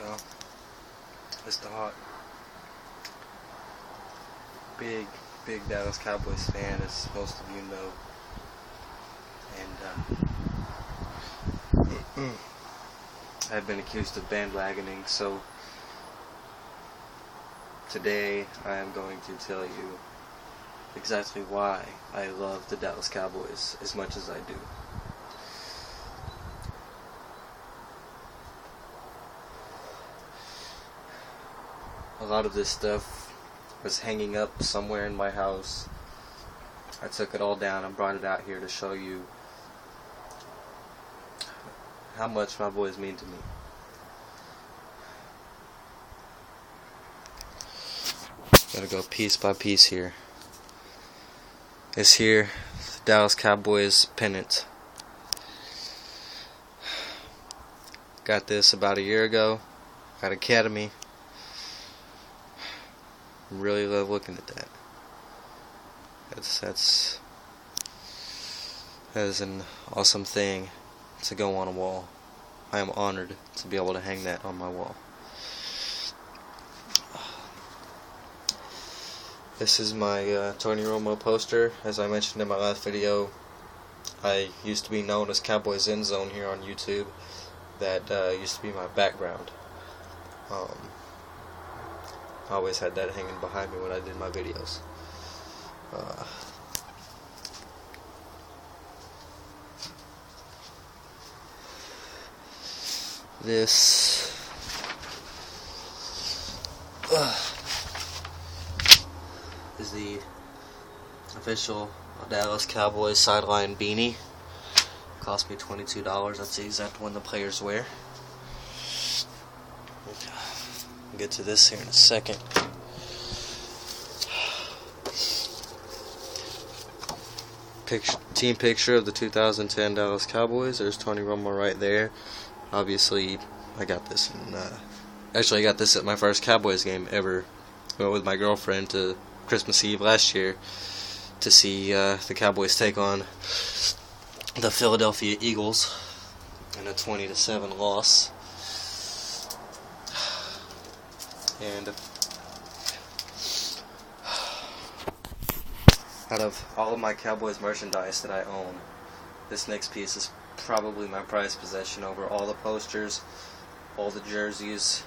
go. Mr. Hot. Big Dallas Cowboys fan, as most of you know. And I've been accused of bandwagoning, so today I am going to tell you exactly why I love the Dallas Cowboys as much as I do. A lot of this stuff was hanging up somewhere in my house. I took it all down and brought it out here to show you how much my boys mean to me. Gotta go piece by piece here. This here, the Dallas Cowboys pennant. Got this about a year ago at Academy. Really love looking at that. That is an awesome thing to go on a wall. I am honored to be able to hang that on my wall. This is my Tony Romo poster. As I mentioned in my last video, I used to be known as Cowboys End Zone here on YouTube. That used to be my background. I always had that hanging behind me when I did my videos. This is the official Dallas Cowboys Sideline Beanie. Cost me $22. That's the exact one the players wear. We'll get to this here in a second. Team picture of the 2010 Dallas Cowboys. There's Tony Romo right there. Obviously, I got this in, actually I got this at my first Cowboys game ever. I went with my girlfriend to Christmas Eve last year to see the Cowboys take on the Philadelphia Eagles in a 20-7 loss. And out of all of my Cowboys merchandise that I own, this next piece is probably my prized possession over all the posters, all the jerseys,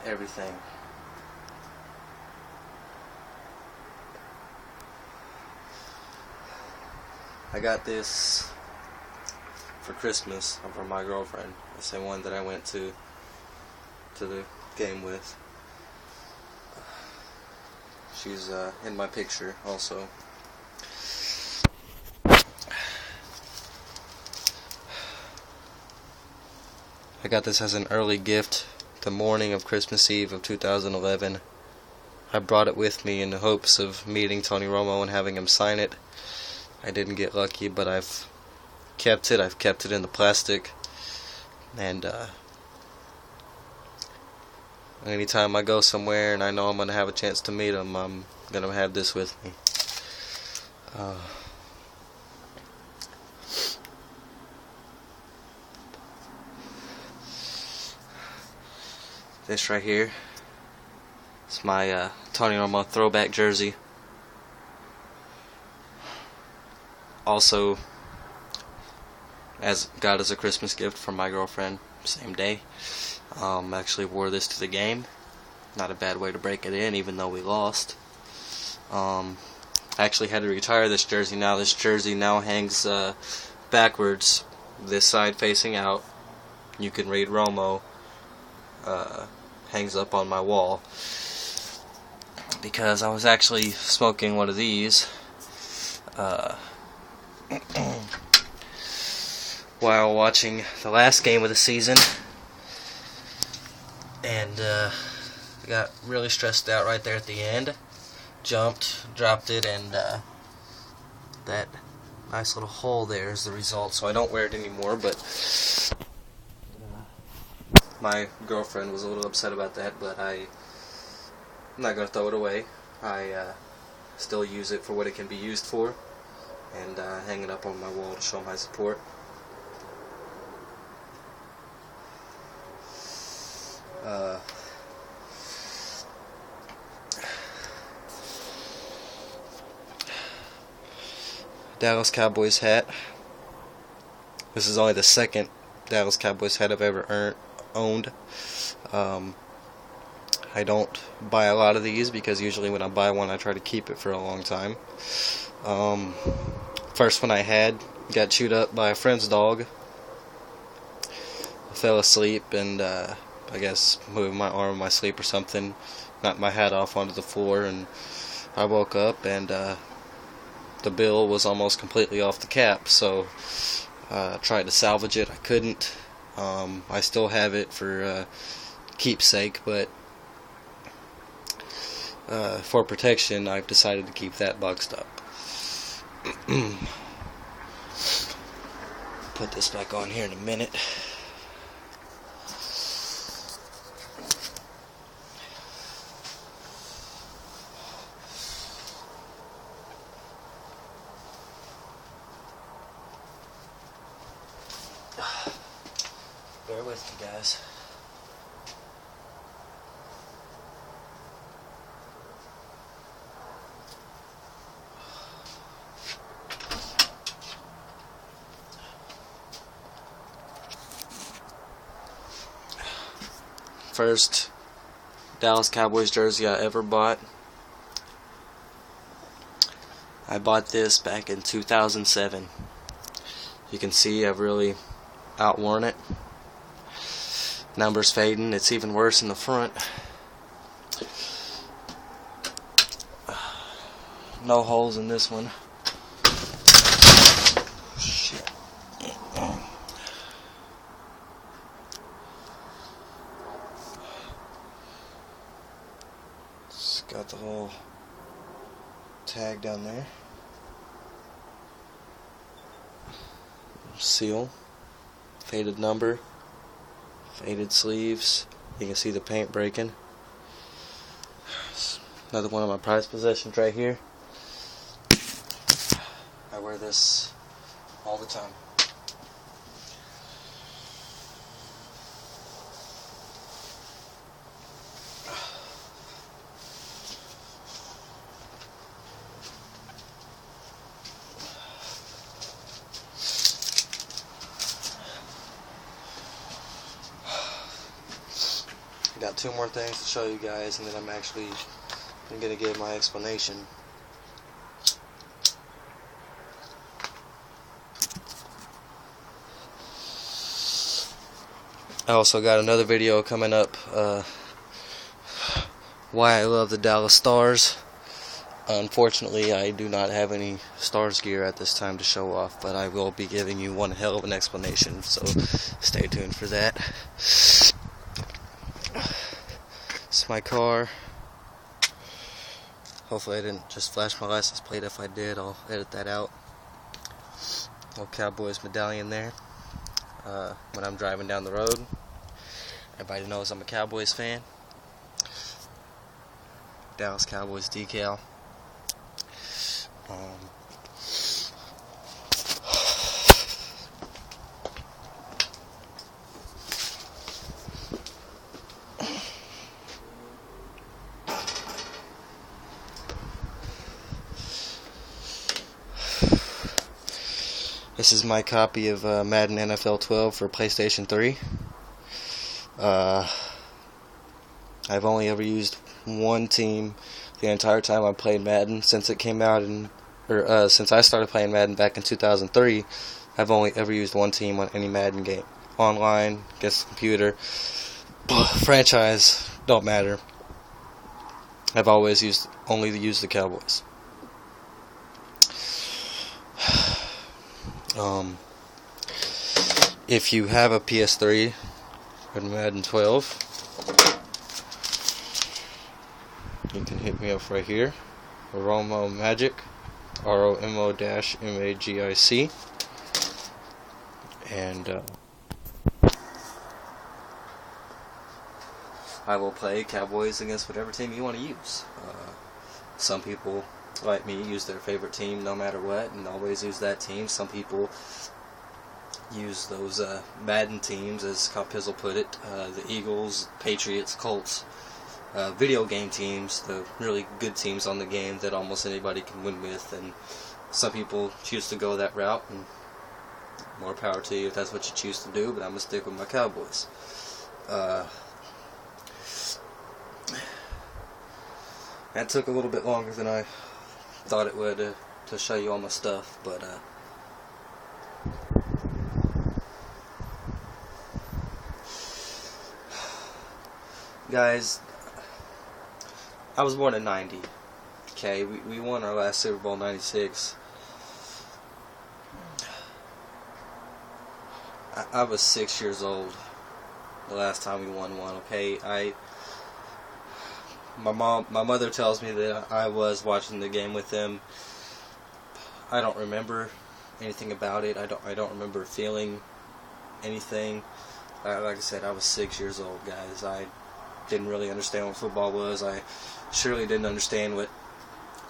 everything. I got this for Christmas from my girlfriend. The same one that I went to the game with. She's in my picture also. I got this as an early gift the morning of Christmas Eve of 2011. I brought it with me in the hopes of meeting Tony Romo and having him sign it. I didn't get lucky, but I've kept it. I've kept it in the plastic. And anytime I go somewhere and I know I'm going to have a chance to meet him, I'm going to have this with me. This right here is my Tony Romo throwback jersey. Also, got as a Christmas gift from my girlfriend, same day. Actually wore this to the game. Not a bad way to break it in, even though we lost. I actually had to retire this jersey now. This jersey now hangs backwards, this side facing out. You can read Romo. Hangs up on my wall. Because I was actually smoking one of these while watching the last game of the season, and got really stressed out right there at the end. Jumped, dropped it, and that nice little hole there is the result. So I don't wear it anymore, but my girlfriend was a little upset about that, but I'm not going to throw it away. I still use it for what it can be used for, and hang it up on my wall to show my support. Dallas Cowboys hat. This is only the second Dallas Cowboys hat I've ever owned. I don't buy a lot of these because usually when I buy one I try to keep it for a long time. First one I had got chewed up by a friend's dog. I fell asleep and I guess moved my arm in my sleep or something, knocked my hat off onto the floor, and I woke up and the bill was almost completely off the cap, so I tried to salvage it. I couldn't. I still have it for keepsake, but for protection I've decided to keep that boxed up. Put this back on here in a minute. Bear with me, guys. First Dallas Cowboys jersey I ever bought. I bought this back in 2007. You can see I've really outworn it. Numbers fading. It's even worse in the front. No holes in this one. Shit. It's got the whole tag down there. Seal. Faded number. Faded sleeves. You can see the paint breaking. Another one of my prized possessions right here. I wear this all the time. Got two more things to show you guys, and then I'm going to give my explanation. I also got another video coming up, why I love the Dallas Stars. Unfortunately, I do not have any Stars gear at this time to show off, but I will be giving you one hell of an explanation, so stay tuned for that. It's my car. Hopefully I didn't just flash my license plate. If I did, I'll edit that out. Little Cowboys medallion there. When I'm driving down the road, everybody knows I'm a Cowboys fan. Dallas Cowboys decal. This is my copy of Madden NFL 12 for PlayStation 3. I've only ever used one team the entire time I played Madden since it came out, since I started playing Madden back in 2003. I've only ever used one team on any Madden game, online, against the computer, franchise, don't matter. I've always only used the Cowboys. If you have a PS3 or Madden 12, you can hit me up right here. Romo Magic, ROMO-MAGIC, and I will play Cowboys against whatever team you want to use. Some people, like me, use their favorite team no matter what and always use that team. Some people use those Madden teams, as Pizzle put it, the Eagles, Patriots, Colts, video game teams, the really good teams on the game that almost anybody can win with, and some people choose to go that route, and more power to you if that's what you choose to do, but I'm going to stick with my Cowboys. That took a little bit longer than I thought it would to show you all my stuff, but guys, I was born in '90. Okay, we won our last Super Bowl in '96. I was 6 years old the last time we won one. Okay, my mother tells me that I was watching the game with them. I don't remember anything about it. I don't remember feeling anything. Like I said, I was 6 years old, guys. I didn't really understand what football was. I surely didn't understand what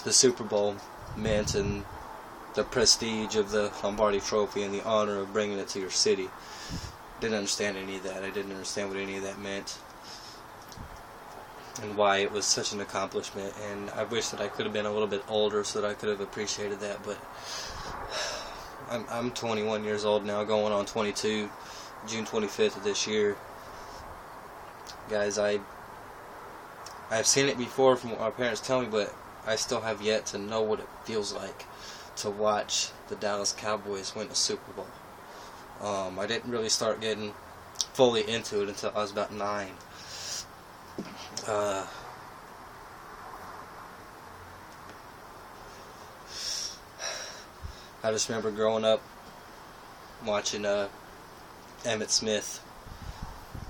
the Super Bowl meant and the prestige of the Lombardi Trophy and the honor of bringing it to your city. Didn't understand any of that. I didn't understand what any of that meant and why it was such an accomplishment, and I wish that I could have been a little bit older so that I could have appreciated that, but I'm 21 years old now, going on 22, June 25th of this year. Guys, I've seen it before from what my parents tell me, but I still have yet to know what it feels like to watch the Dallas Cowboys win a Super Bowl. I didn't really start getting fully into it until I was about 9. I just remember growing up watching Emmitt Smith.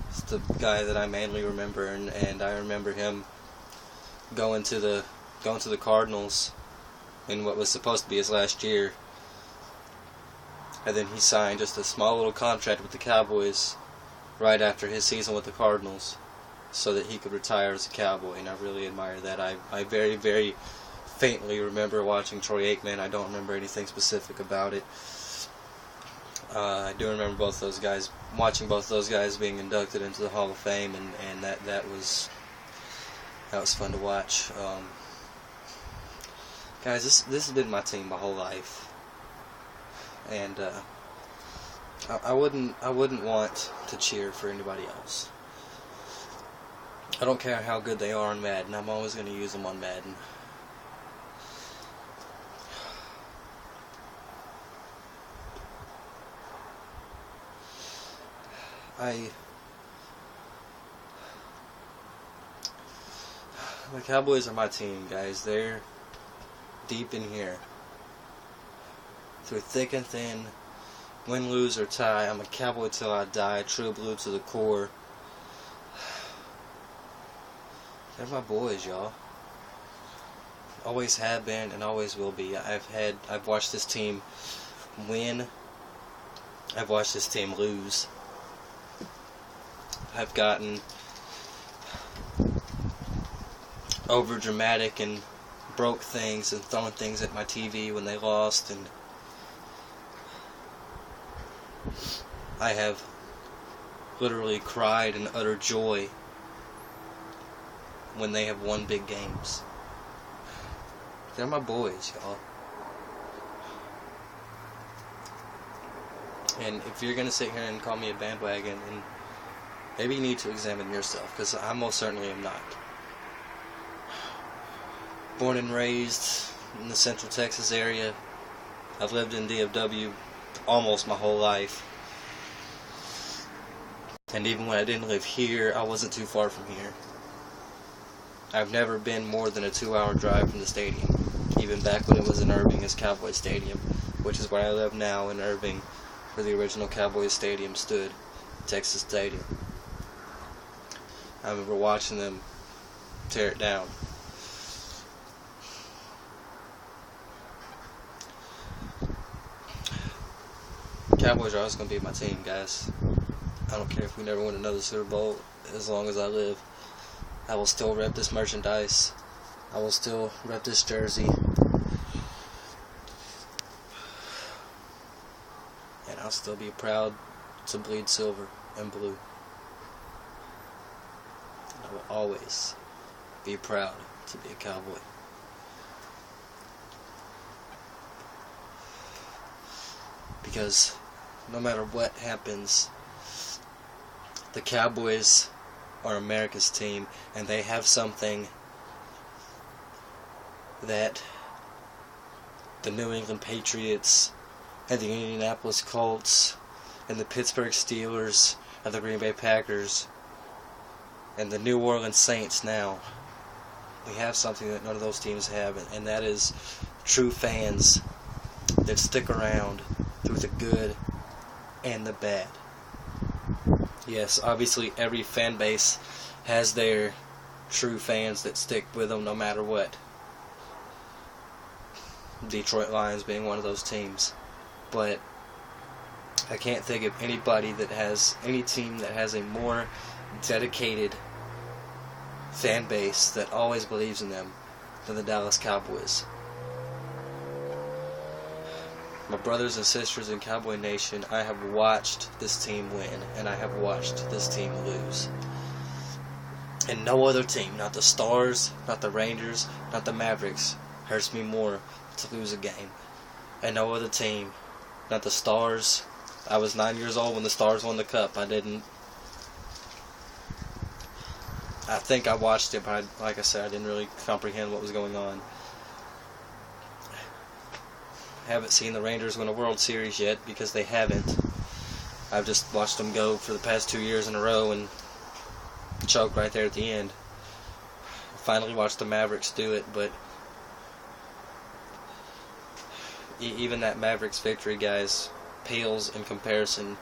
It's the guy that I mainly remember, and I remember him going to the Cardinals in what was supposed to be his last year, and then he signed just a small little contract with the Cowboys right after his season with the Cardinals, so that he could retire as a Cowboy, and I really admire that. I very, very faintly remember watching Troy Aikman. I don't remember anything specific about it. I do remember watching both those guys being inducted into the Hall of Fame, and that was fun to watch. Guys, this has been my team my whole life, and I wouldn't want to cheer for anybody else. I don't care how good they are on Madden. I'm always going to use them on Madden. The Cowboys are my team, guys. They're deep in here. Through thick and thin, win, lose, or tie, I'm a Cowboy till I die, true blue to the core. They're my boys, y'all. Always have been and always will be. I've watched this team win. I've watched this team lose. I've gotten over dramatic and broke things and thrown things at my TV when they lost, and I have literally cried in utter joy when they have won big games. They're my boys, y'all. And if you're going to sit here and call me a bandwagon, then maybe you need to examine yourself, because I most certainly am not. Born and raised in the Central Texas area. I've lived in DFW almost my whole life. And even when I didn't live here, I wasn't too far from here. I've never been more than a 2-hour drive from the stadium, even back when it was in Irving as Cowboys Stadium, which is where I live now, in Irving, where the original Cowboys Stadium stood, Texas Stadium. I remember watching them tear it down. Cowboys are always going to be my team, guys. I don't care if we never win another Super Bowl. As long as I live, I will still rep this merchandise. I will still rep this jersey. And I'll still be proud to bleed silver and blue. I will always be proud to be a Cowboy. Because no matter what happens, the Cowboys are America's team, and they have something that the New England Patriots and the Indianapolis Colts and the Pittsburgh Steelers and the Green Bay Packers and the New Orleans Saints now, we have something that none of those teams have, and that is true fans that stick around through the good and the bad. Yes, obviously every fan base has their true fans that stick with them no matter what. Detroit Lions being one of those teams. But I can't think of any team that has a more dedicated fan base that always believes in them than the Dallas Cowboys. My brothers and sisters in Cowboy Nation, I have watched this team win, and I have watched this team lose. And no other team, not the Stars, not the Rangers, not the Mavericks, hurts me more to lose a game. And no other team, not the Stars. I was 9 years old when the Stars won the Cup. I think I watched it, but like I said, I didn't really comprehend what was going on. I haven't seen the Rangers win a World Series yet because they haven't. I've just watched them go for the past 2 years in a row and choke right there at the end. I finally watched the Mavericks do it, but even that Mavericks victory, guys, pales in comparison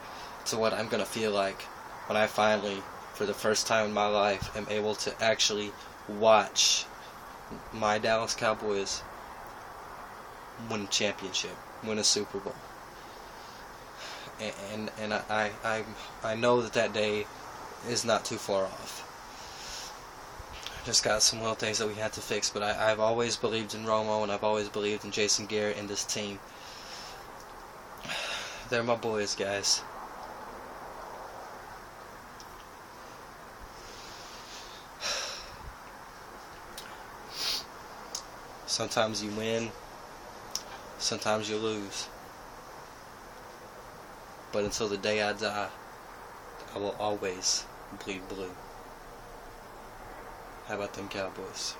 to what I'm going to feel like when I finally, for the first time in my life, am able to actually watch my Dallas Cowboys win a championship, win a Super Bowl. And I know that day is not too far off. Just got some little things that we had to fix, but I've always believed in Romo, and I've always believed in Jason Garrett and this team. They're my boys, guys. Sometimes you win, sometimes you lose. But until the day I die, I will always bleed blue. How about them Cowboys?